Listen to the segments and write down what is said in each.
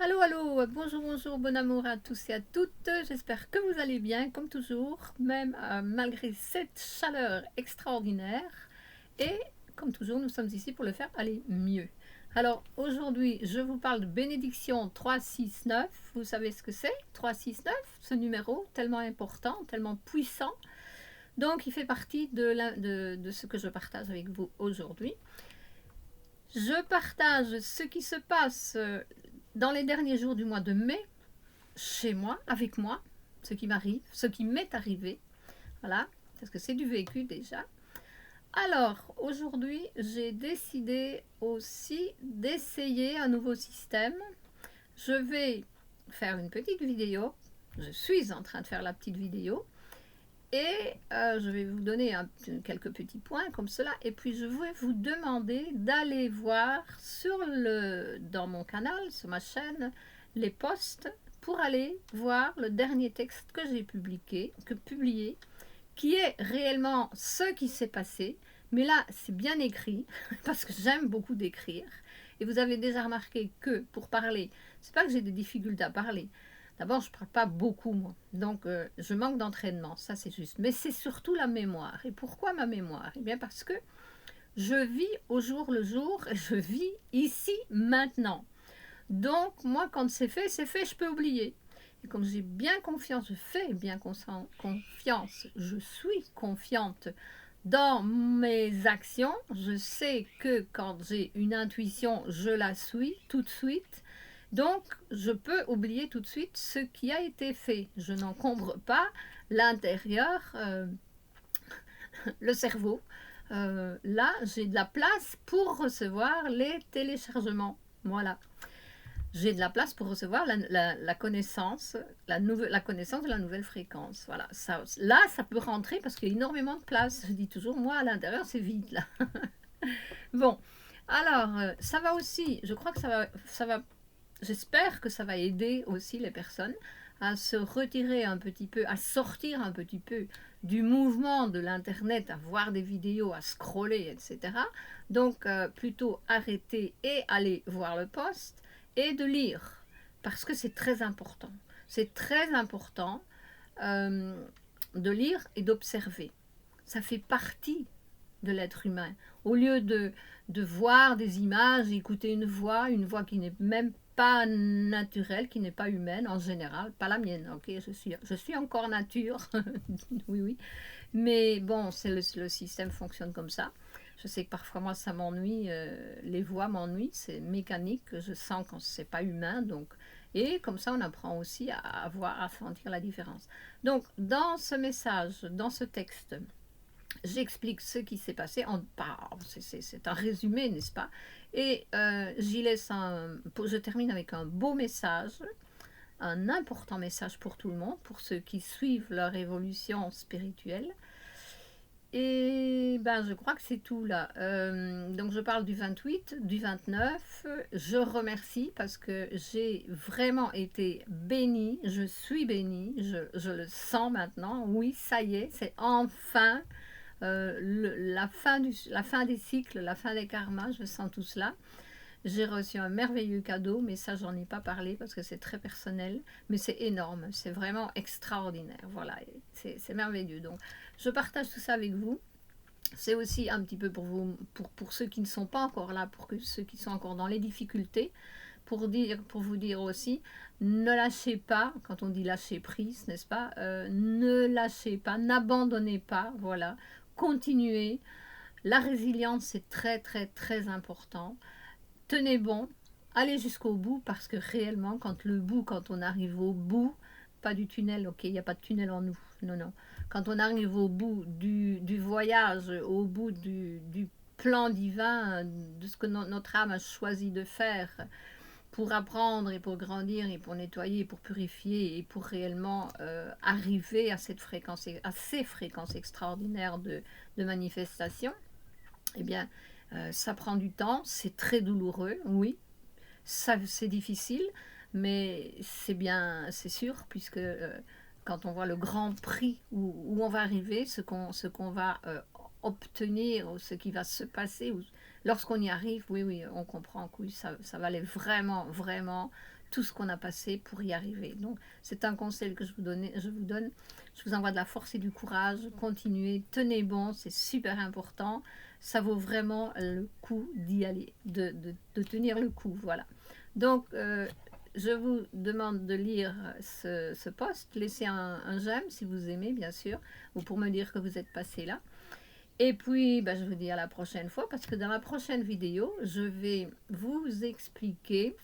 Allô, allô, bonjour, bonjour, bon amour à tous et à toutes. J'espère que vous allez bien, comme toujours, même malgré cette chaleur extraordinaire. Et comme toujours, nous sommes ici pour le faire aller mieux. Alors aujourd'hui, je vous parle de bénédiction 369. Vous savez ce que c'est 369, ce numéro tellement important, tellement puissant. Donc il fait partie de ce que je partage avec vous aujourd'hui. Je partage ce qui se passe dans les derniers jours du mois de mai, chez moi, avec moi, ce qui m'arrive, ce qui m'est arrivé. Voilà, parce que c'est du vécu déjà. Alors, aujourd'hui, j'ai décidé aussi d'essayer un nouveau système. Je vais faire une petite vidéo. Je suis en train de faire la petite vidéo. Et je vais vous donner quelques petits points comme cela. Et puis, je vais vous demander d'aller voir dans mon canal, sur ma chaîne, les posts pour aller voir le dernier texte que j'ai publié, qui est réellement ce qui s'est passé. Mais là, c'est bien écrit, parce que j'aime beaucoup d'écrire. Et vous avez déjà remarqué que pour parler, c'est pas que j'ai des difficultés à parler. D'abord, je ne parle pas beaucoup, moi. Donc, je manque d'entraînement, ça c'est juste. Mais c'est surtout la mémoire. Et pourquoi ma mémoire? Eh bien, parce que je vis au jour le jour, je vis ici, maintenant. Donc, moi, quand c'est fait, je peux oublier. Et comme j'ai bien confiance, je fais bien confiance, je suis confiante dans mes actions. Je sais que quand j'ai une intuition, je la suis tout de suite. Donc, je peux oublier tout de suite ce qui a été fait. Je n'encombre pas l'intérieur, le cerveau. Là, j'ai de la place pour recevoir les téléchargements. Voilà. J'ai de la place pour recevoir la connaissance, la connaissance de la nouvelle fréquence. Voilà. Là, ça peut rentrer parce qu'il y a énormément de place. Je dis toujours, moi, à l'intérieur, c'est vide, là. Bon. Alors, ça va aussi, je crois que ça va, j'espère que ça va aider aussi les personnes à se retirer un petit peu, à sortir un petit peu du mouvement de l'Internet, à voir des vidéos, à scroller, etc. Donc, plutôt arrêter et aller voir le poste et de lire, parce que c'est très important. C'est très important euh, de lire et d'observer. Ça fait partie de l'être humain. Au lieu de voir des images, écouter une voix qui n'est même pas naturelle, qui n'est pas humaine en général, pas la mienne, ok, je suis encore nature, oui, oui, mais bon, le système fonctionne comme ça. Je sais que parfois moi ça m'ennuie, les voix m'ennuient, c'est mécanique, je sens quand c'est pas humain, donc et comme ça on apprend aussi à voir, à sentir la différence. Donc dans ce message, dans ce texte, j'explique ce qui s'est passé. C'est un résumé, n'est-ce pas? Et je termine avec un beau message, un important message pour tout le monde, pour ceux qui suivent leur évolution spirituelle. Et ben, je crois que c'est tout là. Donc je parle du 28, du 29. Je remercie parce que j'ai vraiment été bénie. Je suis bénie. Je le sens maintenant. Oui, ça y est, c'est enfin la fin des cycles, la fin des karmas. Je sens tout cela. J'ai reçu un merveilleux cadeau, mais ça, j'en ai pas parlé parce que c'est très personnel, mais c'est énorme, c'est vraiment extraordinaire. Voilà, c'est merveilleux. Donc, je partage tout ça avec vous. C'est aussi un petit peu pour vous, pour ceux qui ne sont pas encore là, ceux qui sont encore dans les difficultés, pour vous dire aussi, ne lâchez pas, quand on dit lâcher prise, n'est-ce pas, ne lâchez pas, n'abandonnez pas, voilà, continuez. La résilience, c'est très, très, très important. Tenez bon, allez jusqu'au bout parce que réellement, quand on arrive au bout, pas du tunnel, ok, il n'y a pas de tunnel en nous, non, non. Quand on arrive au bout du voyage, au bout du plan divin, de ce que notre âme a choisi de faire pour apprendre et pour grandir et pour nettoyer, pour purifier et pour réellement arriver à ces fréquences extraordinaires de manifestation, eh bien, ça prend du temps, c'est très douloureux, oui, c'est difficile, mais c'est bien, c'est sûr, puisque quand on voit le grand prix où on va arriver, ce qu'on va obtenir, ou ce qui va se passer, lorsqu'on y arrive, oui, oui, on comprend que oui, ça valait vraiment, vraiment tout ce qu'on a passé pour y arriver. Donc, c'est un conseil que je vous donne. Je vous envoie de la force et du courage. Continuez, tenez bon, c'est super important. Ça vaut vraiment le coup d'y aller, de tenir le coup, voilà. Donc, je vous demande de lire ce post. Laissez un j'aime si vous aimez, bien sûr, ou pour me dire que vous êtes passé là. Et puis, je vous dis à la prochaine fois, parce que dans la prochaine vidéo, je vais vous expliquer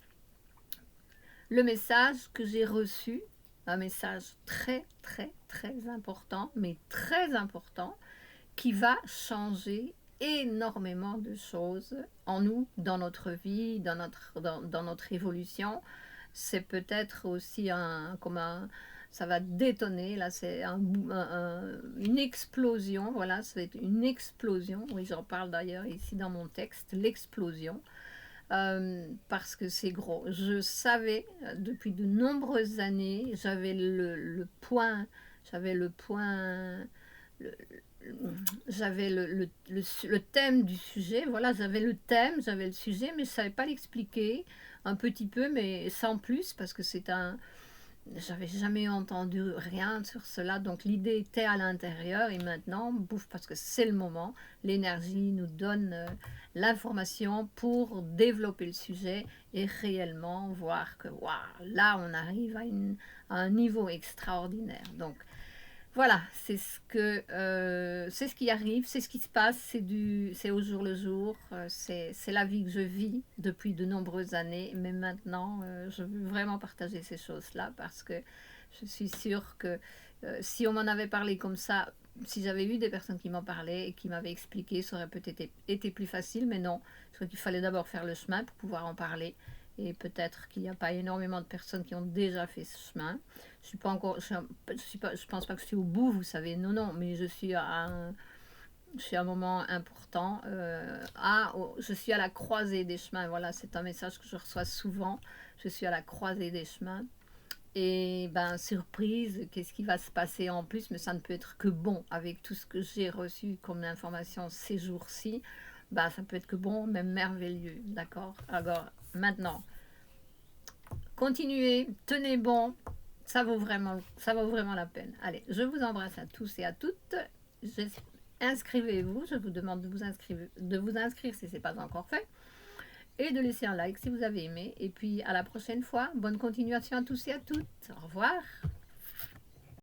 le message que j'ai reçu, un message très, très, très important, mais très important, qui va changer énormément de choses en nous, dans notre vie, dans notre évolution. C'est peut-être aussi ça va détonner, là c'est une explosion, voilà, ça va être une explosion, oui j'en parle d'ailleurs ici dans mon texte, l'explosion, parce que c'est gros. Je savais depuis de nombreuses années, j'avais le point, j'avais le thème du sujet, voilà, j'avais le thème, j'avais le sujet, mais je ne savais pas l'expliquer, un petit peu, mais sans plus, parce que j'avais jamais entendu rien sur cela, donc l'idée était à l'intérieur, et maintenant, bouf, parce que c'est le moment, l'énergie nous donne l'information pour développer le sujet, et réellement voir que, waouh, là on arrive à un niveau extraordinaire, donc voilà, c'est ce qui arrive, c'est ce qui se passe, c'est au jour le jour, c'est la vie que je vis depuis de nombreuses années, mais maintenant, je veux vraiment partager ces choses-là parce que je suis sûre que si on m'en avait parlé comme ça, si j'avais eu des personnes qui m'en parlaient et qui m'avaient expliqué, ça aurait peut-être été plus facile, mais non, je crois qu'il fallait d'abord faire le chemin pour pouvoir en parler. Et peut-être qu'il n'y a pas énormément de personnes qui ont déjà fait ce chemin. Je suis pas encore, je pense pas que je suis au bout, vous savez, non, mais je suis à un moment important. Je suis à la croisée des chemins. Voilà, c'est un message que je reçois souvent. Je suis à la croisée des chemins. Et surprise, qu'est-ce qui va se passer en plus? Mais ça ne peut être que bon avec tout ce que j'ai reçu comme information ces jours-ci. Ça peut être que bon, même merveilleux, d'accord? Alors, maintenant, continuez, tenez bon, ça vaut vraiment la peine. Allez, je vous embrasse à tous et à toutes. Inscrivez-vous, je vous demande de vous inscrire si ce n'est pas encore fait. Et de laisser un like si vous avez aimé. Et puis à la prochaine fois. Bonne continuation à tous et à toutes. Au revoir.